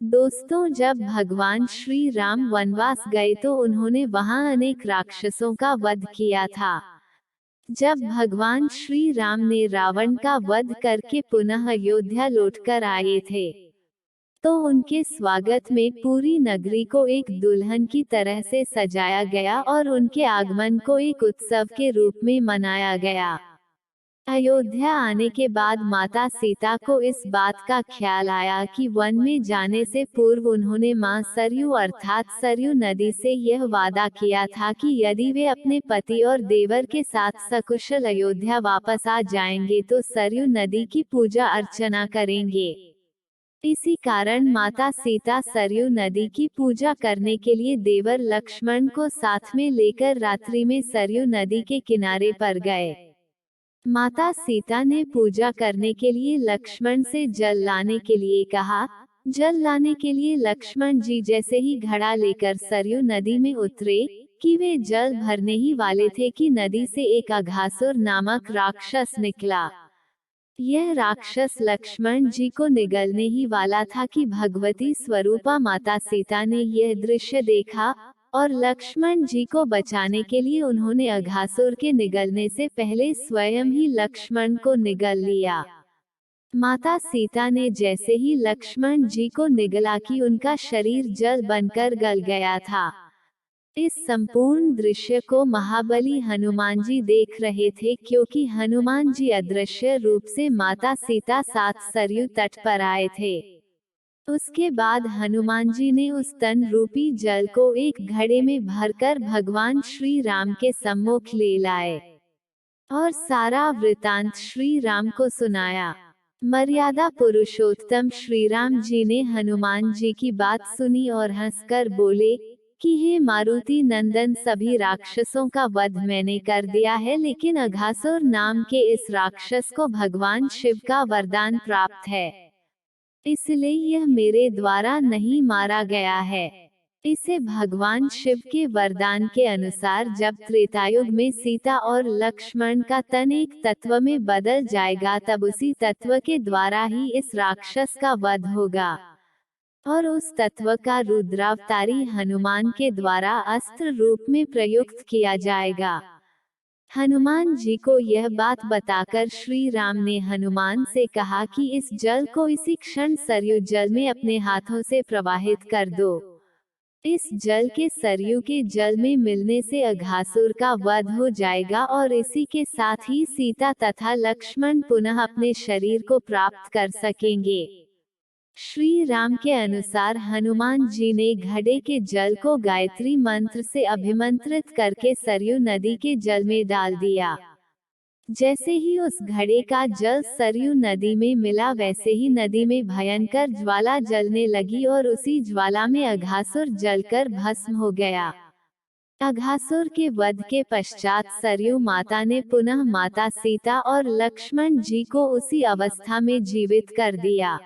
दोस्तों, जब भगवान श्री राम वनवास गए तो उन्होंने वहां अनेक राक्षसों का वध किया था। जब भगवान श्री राम ने रावण का वध करके पुनः अयोध्या लौटकर आए थे, तो उनके स्वागत में पूरी नगरी को एक दुल्हन की तरह से सजाया गया और उनके आगमन को एक उत्सव के रूप में मनाया गया। अयोध्या आने के बाद माता सीता को इस बात का ख्याल आया कि वन में जाने से पूर्व उन्होंने मां सरयू अर्थात सरयू नदी से यह वादा किया था कि यदि वे अपने पति और देवर के साथ सकुशल अयोध्या वापस आ जाएंगे तो सरयू नदी की पूजा अर्चना करेंगे। इसी कारण माता सीता सरयू नदी की पूजा करने के लिए देवर लक्ष्मण को साथ में लेकर रात्रि में सरयू नदी के किनारे पर गए। माता सीता ने पूजा करने के लिए लक्ष्मण से जल लाने के लिए कहा। जल लाने के लिए लक्ष्मण जी जैसे ही घड़ा लेकर सरयू नदी में उतरे कि वे जल भरने ही वाले थे कि नदी से एक अघासुर नामक राक्षस निकला। यह राक्षस लक्ष्मण जी को निगलने ही वाला था कि भगवती स्वरूपा माता सीता ने यह दृश्य देखा और लक्ष्मण जी को बचाने के लिए उन्होंने अघासुर के निगलने से पहले स्वयं ही लक्ष्मण को निगल लिया। माता सीता ने जैसे ही लक्ष्मण जी को निगला कि उनका शरीर जल बनकर गल गया था। इस संपूर्ण दृश्य को महाबली हनुमान जी देख रहे थे, क्योंकि हनुमान जी अदृश्य रूप से माता सीता साथ सरयू तट पर आए थे। उसके बाद हनुमान जी ने उस तन रूपी जल को एक घड़े में भरकर भगवान श्री राम के सम्मुख ले लाए और सारा वृतांत श्री राम को सुनाया। मर्यादा पुरुषोत्तम श्री राम जी ने हनुमान जी की बात सुनी और हंसकर बोले कि हे मारुति नंदन, सभी राक्षसों का वध मैंने कर दिया है, लेकिन अघासुर नाम के इस राक्षस को भगवान शिव का वरदान प्राप्त है, इसलिए यह मेरे द्वारा नहीं मारा गया है। इसे भगवान शिव के वरदान के अनुसार जब त्रेतायुग में सीता और लक्ष्मण का तन एक तत्व में बदल जाएगा, तब उसी तत्व के द्वारा ही इस राक्षस का वध होगा और उस तत्व का रुद्रावतारी हनुमान के द्वारा अस्त्र रूप में प्रयुक्त किया जाएगा। हनुमान जी को यह बात बताकर श्री राम ने हनुमान से कहा कि इस जल को इसी क्षण सरयू जल में अपने हाथों से प्रवाहित कर दो। इस जल के सरयू के जल में मिलने से अघासुर का वध हो जाएगा और इसी के साथ ही सीता तथा लक्ष्मण पुनः अपने शरीर को प्राप्त कर सकेंगे। श्री राम के अनुसार हनुमान जी ने घड़े के जल को गायत्री मंत्र से अभिमंत्रित करके सरयू नदी के जल में डाल दिया। जैसे ही उस घड़े का जल सरयू नदी में मिला, वैसे ही नदी में भयंकर ज्वाला जलने लगी और उसी ज्वाला में अघासुर जलकर भस्म हो गया। अघासुर के वध के पश्चात सरयू माता ने पुनः माता सीता और लक्ष्मण जी को उसी अवस्था में जीवित कर दिया।